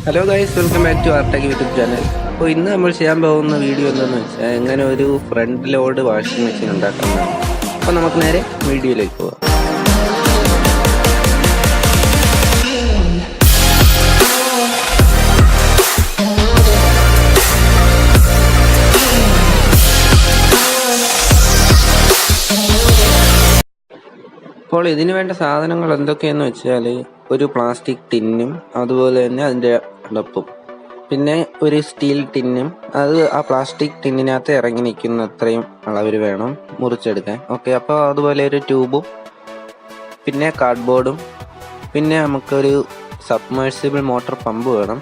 Hello guys, welcome back to Artech YouTube channel. അപ്പോൾ ഇന്ന് നമ്മൾ ചെയ്യാൻ പോകുന്ന വീഡിയോ എന്താണെന്ന് വെച്ചാൽ എങ്ങനെ ഒരു ഫ്രണ്ട് ലോഡ് വാഷിംഗ് മെഷീൻ ഉണ്ടാക്കുന്നതാണ്. അപ്പോൾ നമുക്ക് നേരെ വീഡിയോയിലേക്ക് പോകാം. അപ്പോൾ ഇതിന് വേണ്ട സാധനങ്ങൾ എന്തൊക്കെയെന്ന് വെച്ചാൽ ഒരു പ്ലാസ്റ്റിക് ടിന്നും അതുപോലെ തന്നെ അതിൻ്റെ അടപ്പും, പിന്നെ ഒരു സ്റ്റീൽ ടിന്നും, അത് ആ പ്ലാസ്റ്റിക് ടിന്നിനകത്ത് ഇറങ്ങി നിൽക്കുന്ന അത്രയും അളവിൽ വേണം മുറിച്ചെടുക്കാൻ. ഓക്കെ, അപ്പോൾ അതുപോലെ ഒരു ട്യൂബും, പിന്നെ കാർഡ്ബോർഡും, പിന്നെ നമുക്കൊരു സബ്മേഴ്സിബിൾ മോട്ടോർ പമ്പ് വേണം.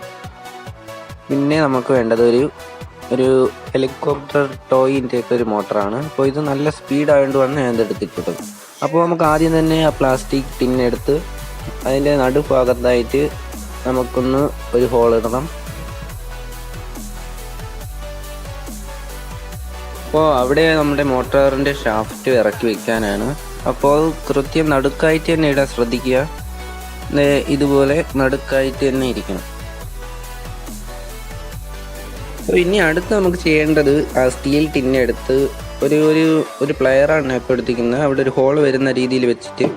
പിന്നെ നമുക്ക് വേണ്ടത് ഒരു ഹെലികോപ്റ്റർ ടോയിൻ്റെ ഒക്കെ ഒരു മോട്ടറാണ്. അപ്പോൾ ഇത് നല്ല സ്പീഡ് ആയതുകൊണ്ടാണ് ഞാൻ ഇതെടുത്തിട്ടുള്ളത്. അപ്പോൾ നമുക്ക് ആദ്യം തന്നെ ആ പ്ലാസ്റ്റിക് ടിന്നെടുത്ത് അതിൻ്റെ നടുഭാഗത്തായിട്ട് നമുക്കൊന്ന് ഒരു ഹോൾ ഇടണം. അപ്പോൾ അവിടെ നമ്മുടെ മോട്ടറിൻ്റെ ഷാഫ്റ്റ് ഇറക്കി വെക്കാനാണ്. അപ്പോൾ കൃത്യം നടുക്കായിട്ട് തന്നെ ഇടാൻ ശ്രദ്ധിക്കുക. ഇതുപോലെ നടുക്കായിട്ട് തന്നെ ഇരിക്കണം. അപ്പോൾ ഇനി അടുത്ത് നമുക്ക് ചെയ്യേണ്ടത് ആ സ്റ്റീൽ ടിന്നെടുത്ത് ഒരു പ്ലെയറാണ് ഇപ്പോൾ എടുത്തിരിക്കുന്നത്. അവിടെ ഒരു ഹോൾ വരുന്ന രീതിയിൽ വെച്ചിട്ട്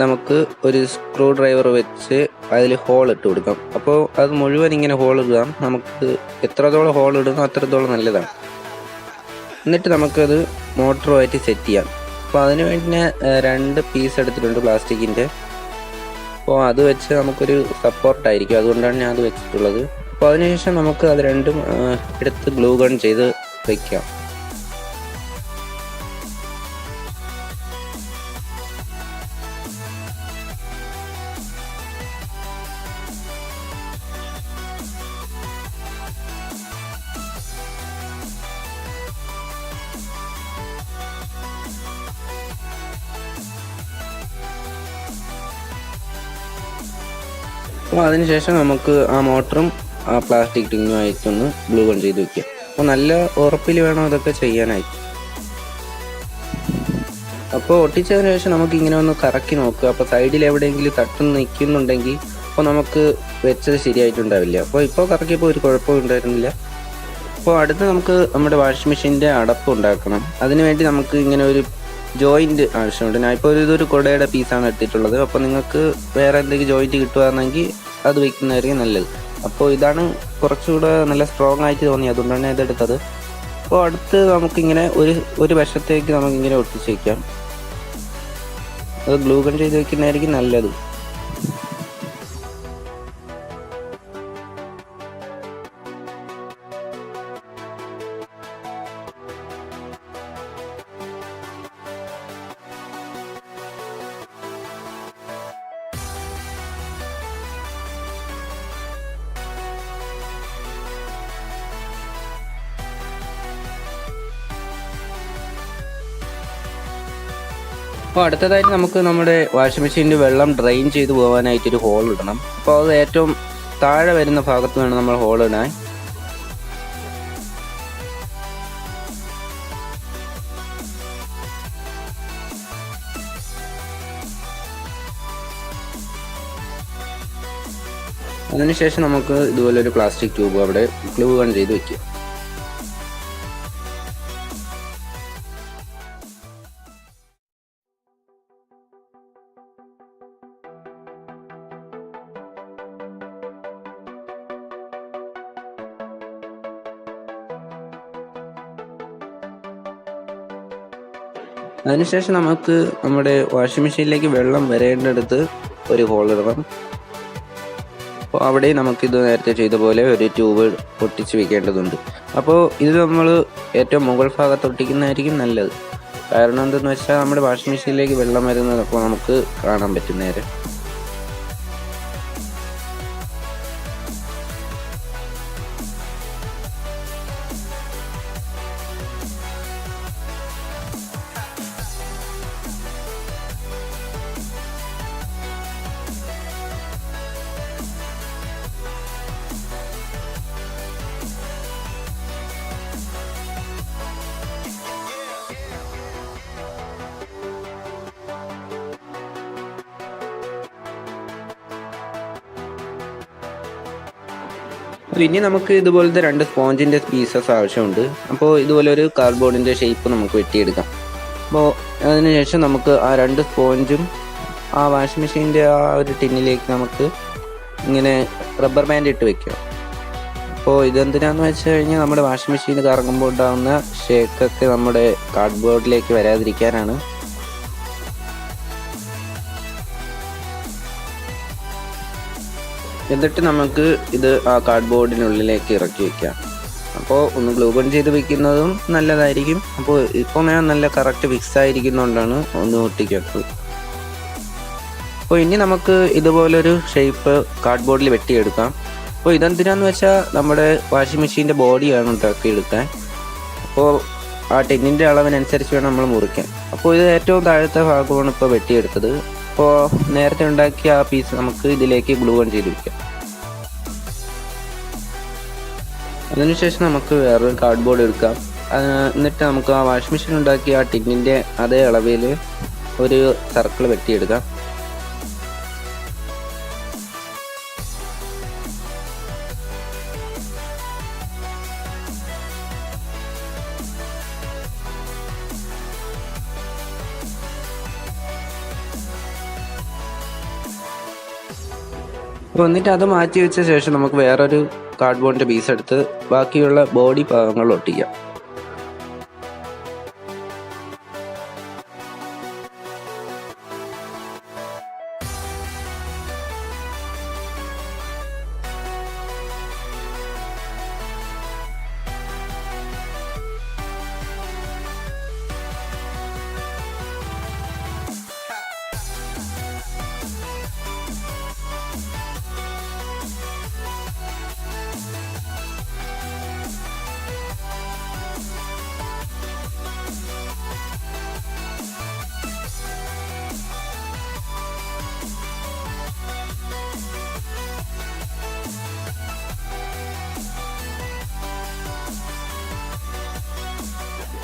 നമുക്ക് ഒരു സ്ക്രൂ ഡ്രൈവർ വെച്ച് അതിൽ ഹോൾ ഇട്ട് കൊടുക്കാം. അപ്പോൾ അത് മുഴുവൻ ഇങ്ങനെ ഹോൾ ഇടാം. നമുക്ക് എത്രത്തോളം ഹോൾ ഇടുന്നോ അത്രത്തോളം നല്ലതാണ്. എന്നിട്ട് നമുക്കത് മോട്ടറുമായിട്ട് സെറ്റ് ചെയ്യാം. അപ്പോൾ അതിന് വേണ്ടി ഞാൻ 2 പീസ് എടുത്തിട്ടുണ്ട് പ്ലാസ്റ്റിക്കിൻ്റെ. അപ്പോൾ അത് വെച്ച് നമുക്കൊരു സപ്പോർട്ടായിരിക്കും, അതുകൊണ്ടാണ് ഞാൻ അത് വെച്ചിട്ടുള്ളത്. അപ്പോൾ അതിനുശേഷം നമുക്ക് അത് രണ്ടും എടുത്ത് ഗ്ലൂ ഗൺ ചെയ്ത് വയ്ക്കാം. അപ്പോൾ അതിനുശേഷം നമുക്ക് ആ മോട്ടറും ആ പ്ലാസ്റ്റിക് ടിന്നുമായിട്ടൊന്ന് ഗ്ലൂ ഗൺ ചെയ്ത് വയ്ക്കുക. അപ്പോൾ നല്ല ഉറപ്പിൽ വേണം അതൊക്കെ ചെയ്യാനായിട്ട്. അപ്പോൾ ഒട്ടിച്ചതിന് ശേഷം നമുക്ക് ഇങ്ങനെ ഒന്ന് കറക്കി നോക്കുക. അപ്പോൾ സൈഡിൽ എവിടെയെങ്കിലും തട്ടും നിൽക്കുന്നുണ്ടെങ്കിൽ അപ്പോൾ നമുക്ക് വെച്ചത് ശരിയായിട്ടുണ്ടാവില്ല. അപ്പോൾ ഇപ്പോൾ കറക്കിയപ്പോൾ ഒരു കുഴപ്പവും ഉണ്ടായിരുന്നില്ല. അപ്പോൾ അടുത്ത് നമുക്ക് നമ്മുടെ വാഷിംഗ് മെഷീൻ്റെ അടപ്പ് ഉണ്ടാക്കണം. അതിനുവേണ്ടി നമുക്ക് ഇങ്ങനെ ഒരു ജോയിൻറ്റ് ആവശ്യമുണ്ട്. ഞാൻ ഇപ്പോൾ ഇതൊരു കുടയുടെ പീസാണ് എടുത്തിട്ടുള്ളത്. അപ്പോൾ നിങ്ങൾക്ക് വേറെ എന്തെങ്കിലും ജോയിൻറ്റ് കിട്ടുകയാണെങ്കിൽ അത് വയ്ക്കുന്നതായിരിക്കും നല്ലത്. അപ്പോൾ ഇതാണ് കുറച്ചുകൂടെ നല്ല സ്ട്രോങ് ആയിട്ട് തോന്നി, അതുകൊണ്ടാണ് ഇതെടുത്തത്. അപ്പോൾ അടുത്ത് നമുക്കിങ്ങനെ ഒരു വശത്തേക്ക് നമുക്കിങ്ങനെ ഒട്ടിച്ച് വയ്ക്കാം. അത് ഗ്ലൂ ഗൺ ചെയ്ത് വയ്ക്കുന്നതായിരിക്കും നല്ലത്. അപ്പോൾ അടുത്തതായിട്ട് നമുക്ക് നമ്മുടെ വാഷിംഗ് മെഷീനിൽ വെള്ളം ഡ്രെയിൻ ചെയ്ത് പോകാനായിട്ടൊരു ഹോൾ ഇടണം. അപ്പോൾ അത് ഏറ്റവും താഴെ വരുന്ന ഭാഗത്ത് വേണം നമ്മൾ ഹോൾ ഇടാൻ. അതിനുശേഷം നമുക്ക് ഇതുപോലെ ഒരു പ്ലാസ്റ്റിക് ട്യൂബ് അവിടെ ഗ്ലൂ ഗൺ ചെയ്ത് വയ്ക്കുക. അതിനുശേഷം നമുക്ക് നമ്മുടെ വാഷിംഗ് മെഷീനിലേക്ക് വെള്ളം വരേണ്ടടുത്ത് ഒരു ഹോൾ ഇടണം. അപ്പോൾ അവിടെ നമുക്കിത് നേരത്തെ ചെയ്ത പോലെ ഒരു ട്യൂബ് പൊട്ടിച്ച് വെക്കേണ്ടതുണ്ട്. അപ്പോൾ ഇത് നമ്മൾ ഏറ്റവും മുകൾ ഭാഗത്ത് ഒട്ടിക്കുന്നതായിരിക്കും നല്ലത്. കാരണം എന്തെന്ന് വെച്ചാൽ നമ്മുടെ വാഷിംഗ് മെഷീനിലേക്ക് വെള്ളം വരുന്നത് അപ്പോൾ നമുക്ക് കാണാൻ പറ്റും നേരെ. ഇനി നമുക്ക് ഇതുപോലത്തെ 2 സ്പോഞ്ചിൻ്റെ പീസസ് ആവശ്യമുണ്ട്. അപ്പോൾ ഇതുപോലെ ഒരു കാർഡ്ബോർഡിൻ്റെ ഷേപ്പ് നമുക്ക് വെട്ടിയെടുക്കാം. അപ്പോൾ അതിനുശേഷം നമുക്ക് ആ 2 സ്പോഞ്ചും ആ വാഷിംഗ് മെഷീൻ്റെ ആ ഒരു ടിന്നിലേക്ക് നമുക്ക് ഇങ്ങനെ റബ്ബർ ബാൻഡ് ഇട്ട് വെക്കുക. അപ്പോൾ ഇതെന്തിനാന്ന് വെച്ച് കഴിഞ്ഞാൽ നമ്മുടെ വാഷിംഗ് മെഷീൻ കറങ്ങുമ്പോൾ ഉണ്ടാകുന്ന ഷേക്കൊക്കെ നമ്മുടെ കാർഡ്ബോർഡിലേക്ക് വരാതിരിക്കാനാണ്. എന്നിട്ട് നമുക്ക് ഇത് ആ കാർഡ്ബോർഡിനുള്ളിലേക്ക് ഇറക്കി വെക്കാം. അപ്പോൾ ഒന്ന് ഗ്ലൂ ഗൺ ചെയ്ത് വെക്കുന്നതും നല്ലതായിരിക്കും. അപ്പോൾ ഇപ്പോൾ ഞാൻ നല്ല കറക്റ്റ് ഫിക്സ് ആയിരിക്കുന്നതുകൊണ്ടാണ് ഒന്ന് ഒട്ടിക്കാത്തത്. അപ്പോൾ ഇനി നമുക്ക് ഇതുപോലൊരു ഷേപ്പ് കാർഡ്ബോർഡിൽ വെട്ടിയെടുക്കാം. അപ്പോൾ ഇതെന്തിനാന്ന് വെച്ചാൽ നമ്മുടെ വാഷിംഗ് മെഷീൻ്റെ ബോഡിയാണ് ഉണ്ടാക്കിയെടുക്കാൻ. അപ്പോൾ ആ ടിന്നിൻ്റെ അളവിനനുസരിച്ച് വേണം നമ്മൾ മുറിക്കാൻ. അപ്പോൾ ഇത് ഏറ്റവും താഴത്തെ ഭാഗമാണ് ഇപ്പോൾ വെട്ടിയെടുത്തത്. അപ്പോൾ നേരത്തെ ഉണ്ടാക്കിയ ആ പീസ് നമുക്ക് ഇതിലേക്ക് ഗ്ലൂ ഗൺ ചെയ്ത് വയ്ക്കാം. അതിനുശേഷം നമുക്ക് വേറൊരു കാർഡ്ബോർഡ് എടുക്കാം. എന്നിട്ട് നമുക്ക് ആ വാഷിംഗ് മെഷീൻ ഉണ്ടാക്കിയ ആ ടിന്നിൻ്റെ അതേ അളവിൽ ഒരു സർക്കിൾ വെട്ടിയെടുക്കാം. അപ്പോൾ എന്നിട്ട് അത് മാറ്റി വെച്ച ശേഷം നമുക്ക് വേറൊരു കാർഡ്ബോർഡിൻ്റെ പീസ് എടുത്ത് ബാക്കിയുള്ള ബോഡി ഭാഗങ്ങൾ ഒട്ടിക്കാം.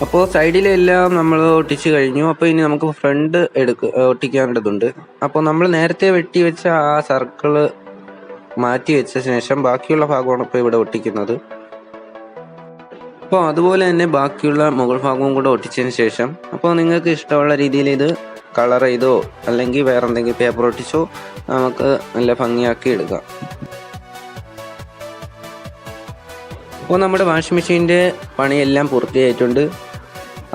അപ്പോൾ സൈഡിലെല്ലാം നമ്മൾ ഒട്ടിച്ച് കഴിഞ്ഞു. അപ്പോൾ ഇനി നമുക്ക് ഫ്രണ്ട് ഒട്ടിക്കേണ്ടതുണ്ട്. അപ്പോൾ നമ്മൾ നേരത്തെ വെട്ടി വെച്ച ആ സർക്കിള് മാറ്റി വെച്ച ശേഷം ബാക്കിയുള്ള ഭാഗമാണ് ഇപ്പോൾ ഇവിടെ ഒട്ടിക്കുന്നത്. അപ്പോൾ അതുപോലെ തന്നെ ബാക്കിയുള്ള മുകൾ ഭാഗവും കൂടെ ഒട്ടിച്ചതിന് ശേഷം അപ്പോൾ നിങ്ങൾക്ക് ഇഷ്ടമുള്ള രീതിയിൽ ഇത് കളർ ചെയ്തോ അല്ലെങ്കിൽ വേറെ എന്തെങ്കിലും പേപ്പർ ഒട്ടിച്ചോ നമുക്ക് നല്ല ഭംഗിയാക്കി എടുക്കാം. അപ്പോൾ നമ്മുടെ വാഷിംഗ് മെഷീൻ്റെ പണിയെല്ലാം പൂർത്തിയായിട്ടുണ്ട്.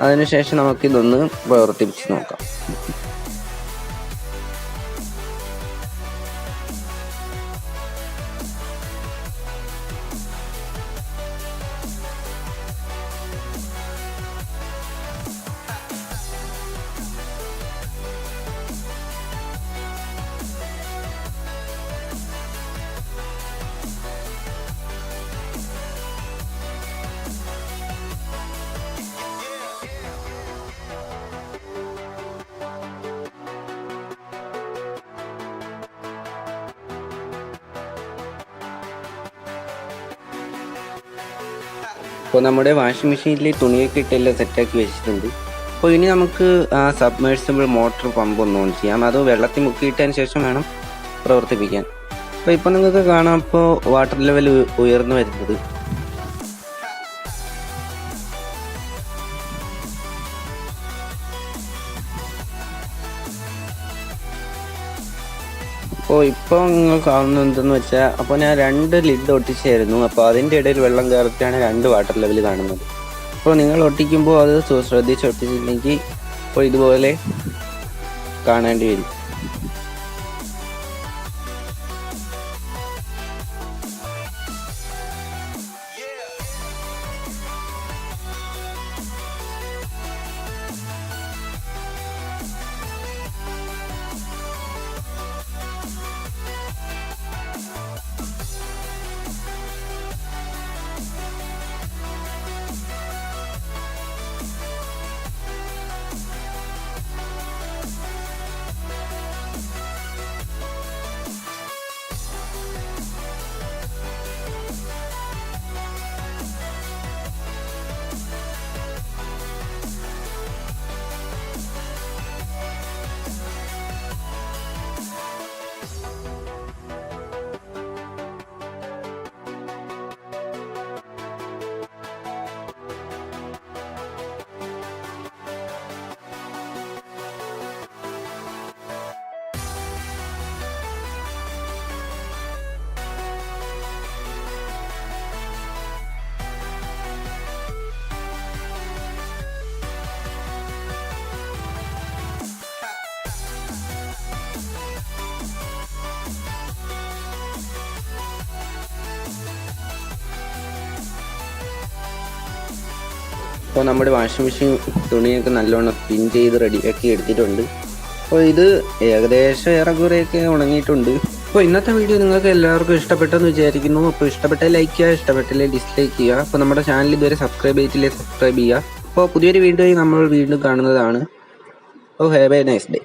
അതിനുശേഷം നമുക്കിതൊന്ന് പ്രവർത്തിപ്പിച്ച് നോക്കാം. അപ്പോൾ നമ്മുടെ വാഷിംഗ് മെഷീനിൽ തുണിയൊക്കെ ഇട്ടെല്ലാം സെറ്റാക്കി വെച്ചിട്ടുണ്ട്. അപ്പോൾ ഇനി നമുക്ക് ആ സബ്മേഴ്സിബിൾ മോട്ടർ പമ്പ് ഒന്ന് ഓൺ ചെയ്യാം. അത് വെള്ളത്തിൽ മുക്കിയിട്ടതിന് ശേഷം വേണം പ്രവർത്തിപ്പിക്കാൻ. അപ്പോൾ ഇപ്പോൾ നിങ്ങൾക്ക് കാണാം ഇപ്പോൾ വാട്ടർ ലെവൽ ഉയർന്നു വരുന്നത്. അപ്പോൾ ഇപ്പോൾ നിങ്ങൾ കാണുന്നത് എന്തെന്ന് വെച്ചാൽ അപ്പോൾ ഞാൻ 2 ലിഡ് ഒട്ടിച്ചായിരുന്നു. അപ്പോൾ അതിൻ്റെ ഇടയിൽ വെള്ളം കയറിയിട്ടാണ് 2 വാട്ടർ ലെവൽ കാണുന്നത്. അപ്പോൾ നിങ്ങൾ ഒട്ടിക്കുമ്പോൾ അത് ശ്രദ്ധിച്ച് ഒട്ടിച്ചില്ലെങ്കിൽ അപ്പോൾ ഇതുപോലെ കാണേണ്ടി വരും. അപ്പോൾ നമ്മുടെ വാഷിംഗ് മെഷീൻ തുണിയൊക്കെ നല്ലോണം സ്പിൻ ചെയ്ത് റെഡിയാക്കി എടുത്തിട്ടുണ്ട്. അപ്പോൾ ഇത് ഏകദേശം ഏറെക്കുറെയൊക്കെ ഉണങ്ങിയിട്ടുണ്ട്. അപ്പോൾ ഇന്നത്തെ വീഡിയോ നിങ്ങൾക്ക് എല്ലാവർക്കും ഇഷ്ടപ്പെട്ടെന്ന് വിചാരിക്കുന്നു. അപ്പോൾ ഇഷ്ടപ്പെട്ടാൽ ലൈക്ക് ചെയ്യുക, ഇഷ്ടപ്പെട്ടില്ലേ ഡിസ്ലൈക്ക് ചെയ്യുക. അപ്പോൾ നമ്മുടെ ചാനൽ ഇതുവരെ സബ്സ്ക്രൈബ് ചെയ്തിട്ടില്ലേ സബ്സ്ക്രൈബ് ചെയ്യുക. അപ്പോൾ പുതിയൊരു വീഡിയോയിൽ നമ്മൾ വീണ്ടും കാണുന്നതാണ്. Oh have a nice day.